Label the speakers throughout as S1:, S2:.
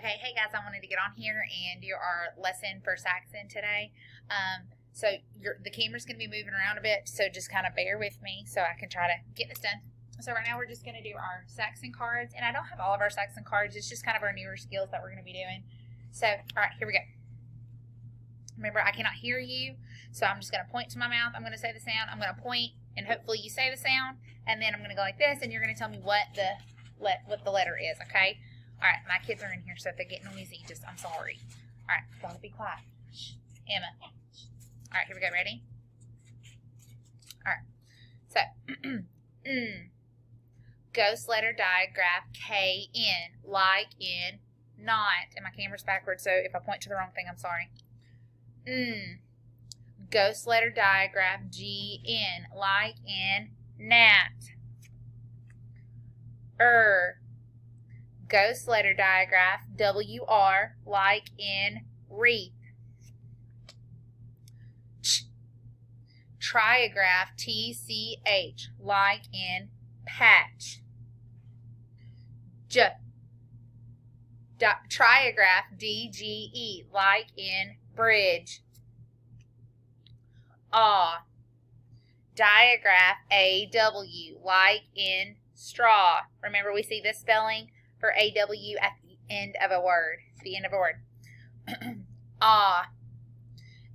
S1: Okay, hey guys, I wanted to get on here and do our lesson for Saxon today. The camera's going to be moving around a bit, so just kind of bear with me so I can try to get this done. So right now we're just going to do our Saxon cards, and I don't have all of our Saxon cards. It's just kind of our newer skills that we're going to be doing. So, all right, here we go. Remember, I cannot hear you, so I'm just going to point to my mouth. I'm going to say the sound. I'm going to point, and hopefully you say the sound, and then I'm going to go like this, and you're going to tell me what the letter is, okay? All right, my kids are in here, so if they get noisy, I'm sorry. All right, gotta be quiet. Shh. Emma. All right, here we go. Ready? All right. So, ghost letter digraph K-N, like in not. And my camera's backwards, so if I point to the wrong thing, I'm sorry. Ghost letter digraph G-N, like in gnat. Ghost letter digraph W-R, like in wreath. Trigraph T-C-H, like in patch. Trigraph D-G-E, like in bridge. Digraph A-W, like in straw. Remember, we see this spelling for A-W at the end of a word.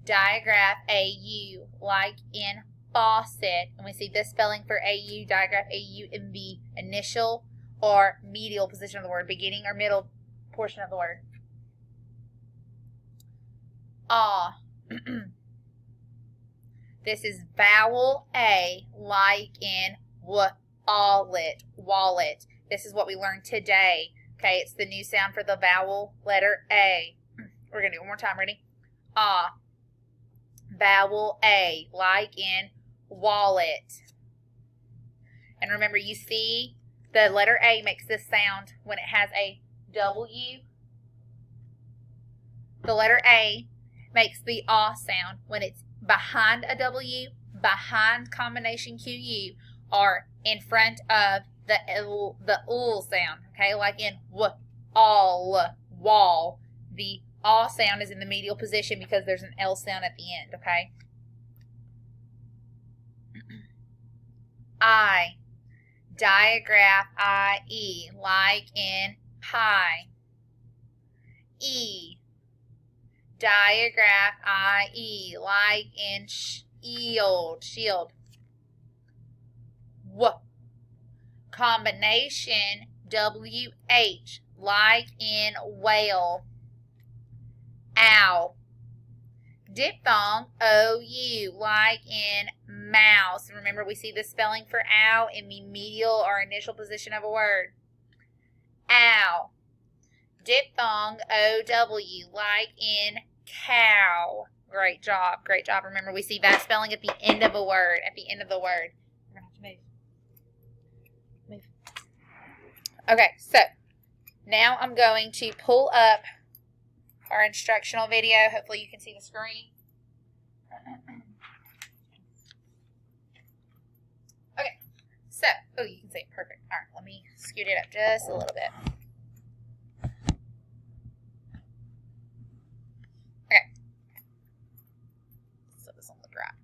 S1: Digraph A-U, like in faucet. And we see this spelling for A-U, digraph A-U in the initial or medial position of the word, beginning or middle portion of the word. This is vowel A, like in wallet. This is what we learned today. Okay, it's the new sound for the vowel letter A. We're going to do it one more time. Ready? Vowel A, like in wallet. And remember, you see the letter A makes this sound when it has a W. The letter A makes the sound when it's behind a W, behind combination QU, or in front of the ul sound, okay, like in wall. The sound is in the medial position because there's an L sound at the end, okay? Digraph I-E, like in pie. Digraph I-E, like in shield. Combination W-H, like in whale. Ow. Diphthong O-U, like in mouse. Remember, we see the spelling for ow in the medial or initial position of a word. Ow. Diphthong O-W, like in cow. Great job. Remember, we see that spelling at the end of a word, We're going to have to move. Okay, so now I'm going to pull up our instructional video. Hopefully you can see the screen. Okay, so, you can see it. Perfect. All right, let me scoot it up just a little bit. Okay. So this will look right.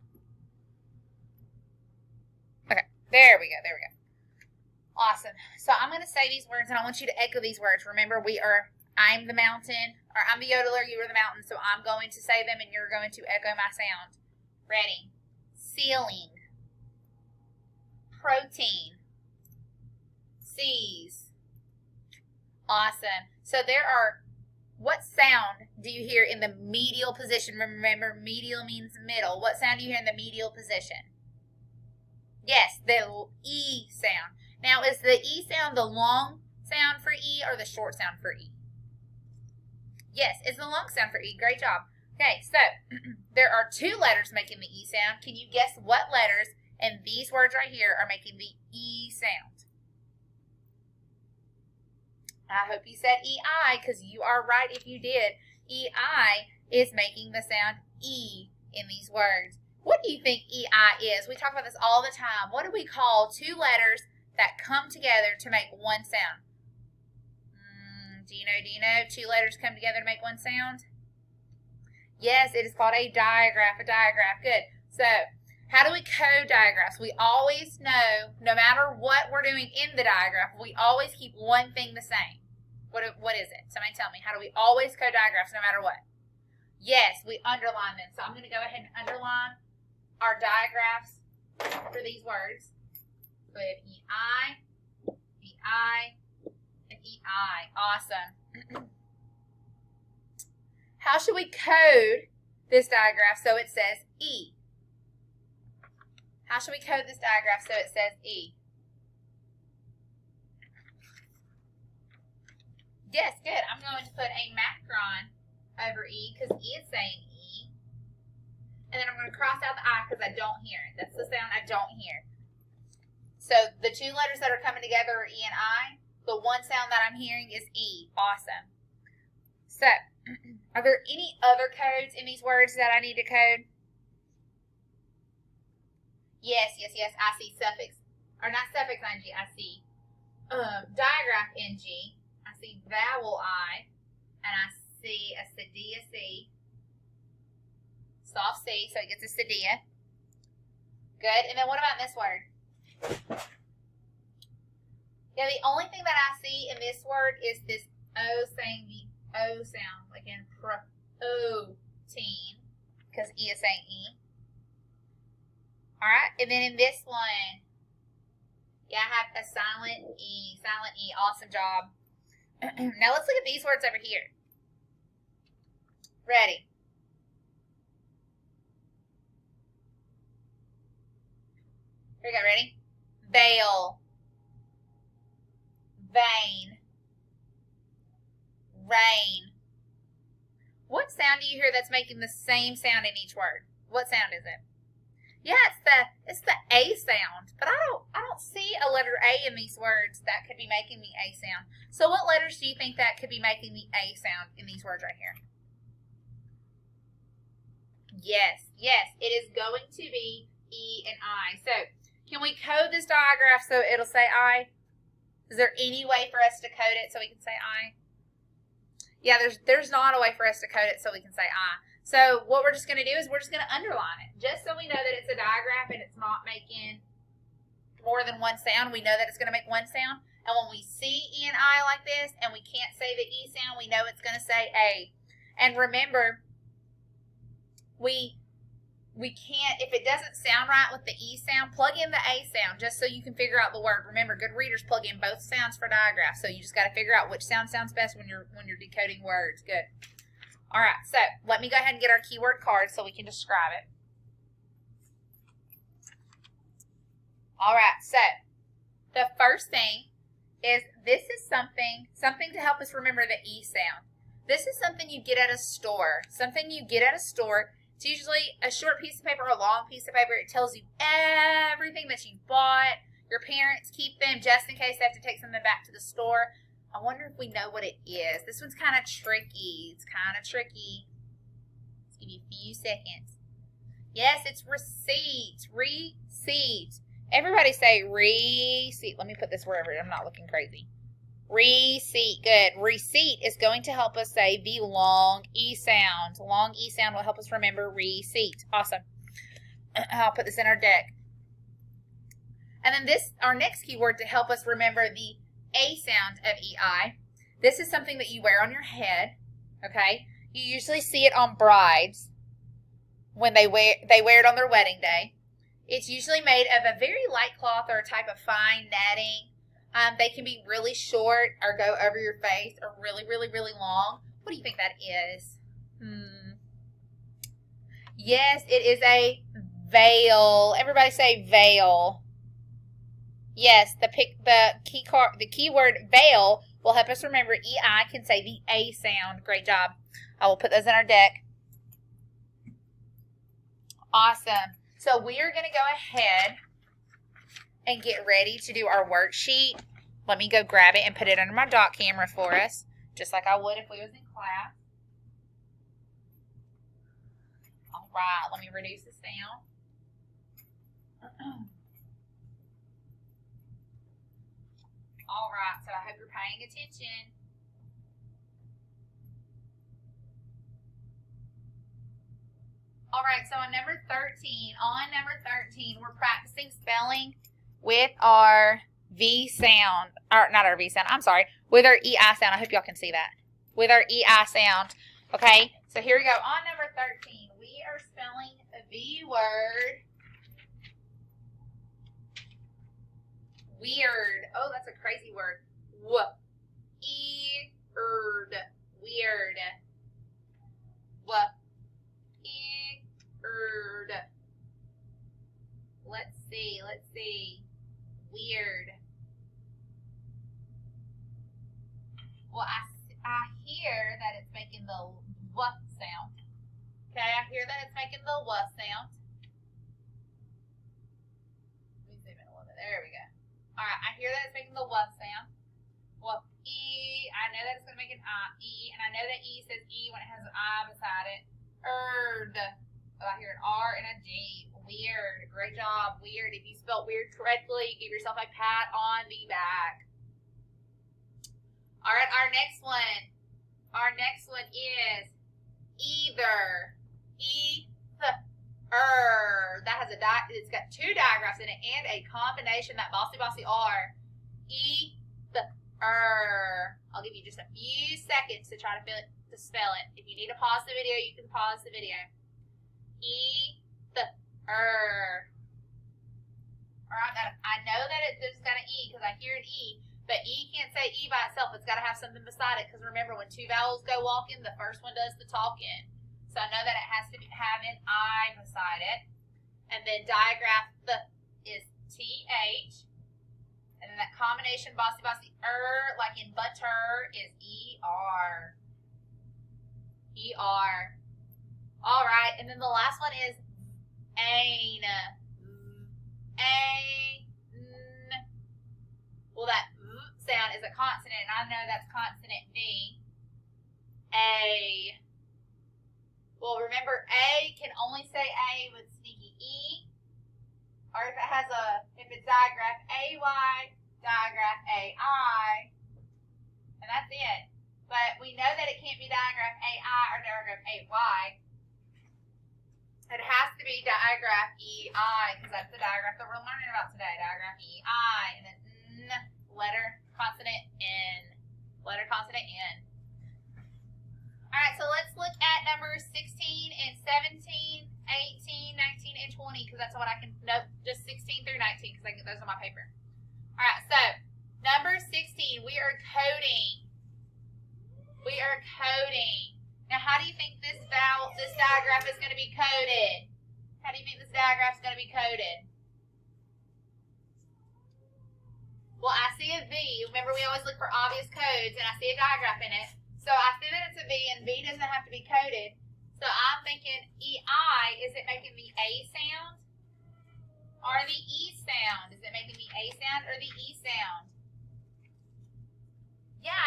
S1: Okay, there we go. Awesome. So I'm going to say these words, and I want you to echo these words. Remember, I'm the mountain, or I'm the yodeler, you are the mountain, so I'm going to say them, and you're going to echo my sound. Ready? Ceiling. Protein. Seas. Awesome. So what sound do you hear in the medial position? Remember, medial means middle. What sound do you hear in the medial position? Yes, the E sound. Now, is the E sound the long sound for E or the short sound for E? Yes, it's the long sound for E. Great job. Okay, so there are two letters making the E sound. Can you guess what letters in these words right here are making the E sound? I hope you said E-I, because you are right if you did. E-I is making the sound E in these words. What do you think E-I is? We talk about this all the time. What do we call two letters that come together to make one sound? Do you know 2 letters come together to make one sound? Yes, it is called a digraph. Good. So, how do we code digraphs? We always know, no matter what we're doing in the digraph, we always keep one thing the same. What is it? Somebody tell me. How do we always code digraphs no matter what? Yes, we underline them. So I'm going to go ahead and underline our digraphs for these words. So we have EI, EI, and EI. Awesome. How should we code this digraph so it says E? How should we code this digraph so it says E? Yes, good. I'm going to put a macron over E because E is saying E. And then I'm going to cross out the I because I don't hear it. That's the sound I don't hear. So the 2 letters that are coming together are E and I. The one sound that I'm hearing is E. Awesome. So, are there any other codes in these words that I need to code? Yes. I see suffix. Or not suffix ing, I see digraph ing. I see vowel I. And I see a cedilla C. Soft C, so it gets a cedilla. Good. And then what about this word? Yeah, the only thing that I see in this word is this O saying the O sound, like in protein, because E is saying E. Alright, and then in this one, yeah, I have a silent E. Awesome job. Now let's look at these words over here. Ready? Here we go, ready? Veil. Vein. Rain. What sound do you hear that's making the same sound in each word? What sound is it? Yeah, it's the A sound, but I don't see a letter A in these words that could be making the A sound. So what letters do you think that could be making the A sound in these words right here? Yes, it is going to be E and I. So can we code this digraph so it'll say I? Is there any way for us to code it so we can say I? Yeah, there's not a way for us to code it so we can say I. So what we're just going to do is we're just going to underline it. Just so we know that it's a digraph and it's not making more than one sound. We know that it's going to make one sound. And when we see E and I like this and we can't say the E sound, we know it's going to say A. And remember, we can't, if it doesn't sound right with the E sound, plug in the A sound just so you can figure out the word. Remember, good readers plug in both sounds for digraphs. So you just got to figure out which sound sounds best when you're decoding words. Good. All right, so let me go ahead and get our keyword card so we can describe it. All right, so the first thing is this is something to help us remember the E sound. This is something you get at a store. It's usually a short piece of paper or a long piece of paper. It tells you everything that you bought. Your parents keep them just in case they have to take something back to the store. I wonder if we know what it is. This one's kind of tricky. Let's give you a few seconds. Yes, it's receipt. Receipt. Everybody say receipt. Let me put this wherever. I'm not looking crazy. Receipt. Good. Receipt is going to help us say the long E sound. Long E sound will help us remember receipt. Awesome. I'll put this in our deck. And then our next keyword to help us remember the A sound of EI. This is something that you wear on your head. Okay? You usually see it on brides when they wear it on their wedding day. It's usually made of a very light cloth or a type of fine netting. They can be really short or go over your face or really, really, really long. What do you think that is? Yes, it is a veil. Everybody say veil. Yes, the keyword veil will help us remember EI can say the A sound. Great job. I will put those in our deck. Awesome. So we are going to go ahead and get ready to do our worksheet. Let me go grab it and put it under my dot camera for us, just like I would if we was in class. All right, let me reduce the sound. All right, so I hope you're paying attention. All right, so on number 13, we're practicing spelling with our V sound, or not our V sound, I'm sorry, with our EI sound. I hope y'all can see that. With our EI sound. Okay, so here we go. On number 13, we are spelling the V word. Weird. Oh, that's a crazy word. E-erd. Weird. E-erd. Let's see. Weird. Well, I hear that it's making the W sound. Okay, I hear that it's making the W sound. Let me zoom in a little bit. There we go. Alright, I hear that it's making the W sound. Well, E, I know that it's going to make an I, E, and I know that E says E when it has an I beside it. Erd. Oh, I hear an R and a G. Weird. Great job. Weird. If you spelled weird correctly, give yourself a pat on the back. Alright, our next one is either. Either. That has it's got two digraphs in it and a combination, that bossy R. Either. I'll give you just a few seconds to try to spell it. If you need to pause the video, you can pause the video. Either. Alright, I know that there's got an E because I hear an E. But E can't say E by itself. It's got to have something beside it. Because remember, when two vowels go walking, the first one does the talking. So I know that it has to have an I beside it. And then digraph is TH. And then that combination bossy like in butter, is ER. ER. All right. And then the last one is ain. Well, that sound is a consonant, and I know that's consonant V. A. Well, remember, A can only say A with sneaky E, or if it's digraph, AY, digraph AI, and that's it. But we know that it can't be digraph AI or digraph AY. It has to be digraph EI, because that's the digraph that we're learning about today. Digraph EI, and then letter, consonant, N. Letter, consonant, N. Alright, so let's look at numbers 16 and 17, 18, 19, and 20, because that's what I can, nope, just 16 through 19, because those are my paper. Alright, so, number 16, we are coding. Now, how do you think this diagraph is going to be coded? How do you think this diagraph is going to be coded? Well, I see a V. Remember, we always look for obvious codes, and I see a diagraph in it. So I see that it's a V, and V doesn't have to be coded. So I'm thinking EI, is it making the A sound or the E sound? Is it making the A sound or the E sound? Yeah,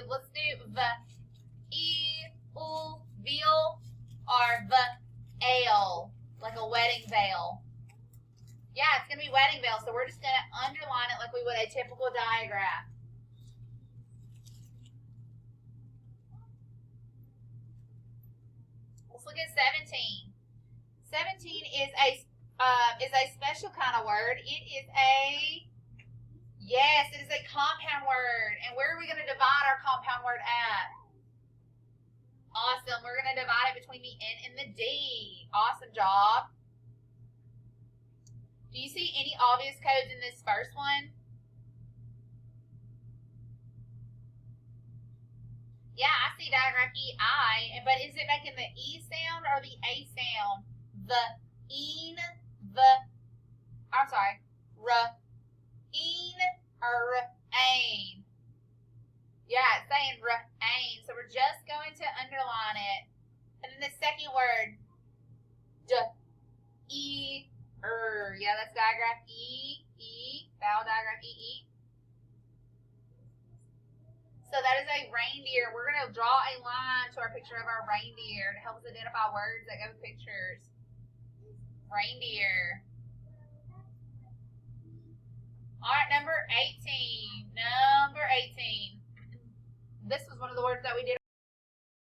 S1: let's do the E, U, veal, or the ale, like a wedding veil. Yeah, it's going to be wedding veil, so we're just going to underline it like we would a typical diagraph. Let's look at 17. 17 is a special kind of word. It is a compound word. And where are we going to divide our compound word at? Awesome. We're going to divide it between the N and the D. Awesome job. Do you see any obvious codes in this first one? Yeah, I see diagraph EI, but is it making the E sound or the A sound? Ain. Yeah, it's saying ain, so we're just going to underline it. And then the second word, yeah, that's diagraph vowel diagraph E. So that is a reindeer. We're going to draw a line to our picture of our reindeer to help us identify words that go with pictures. Reindeer. All right, number 18. This was one of the words that we did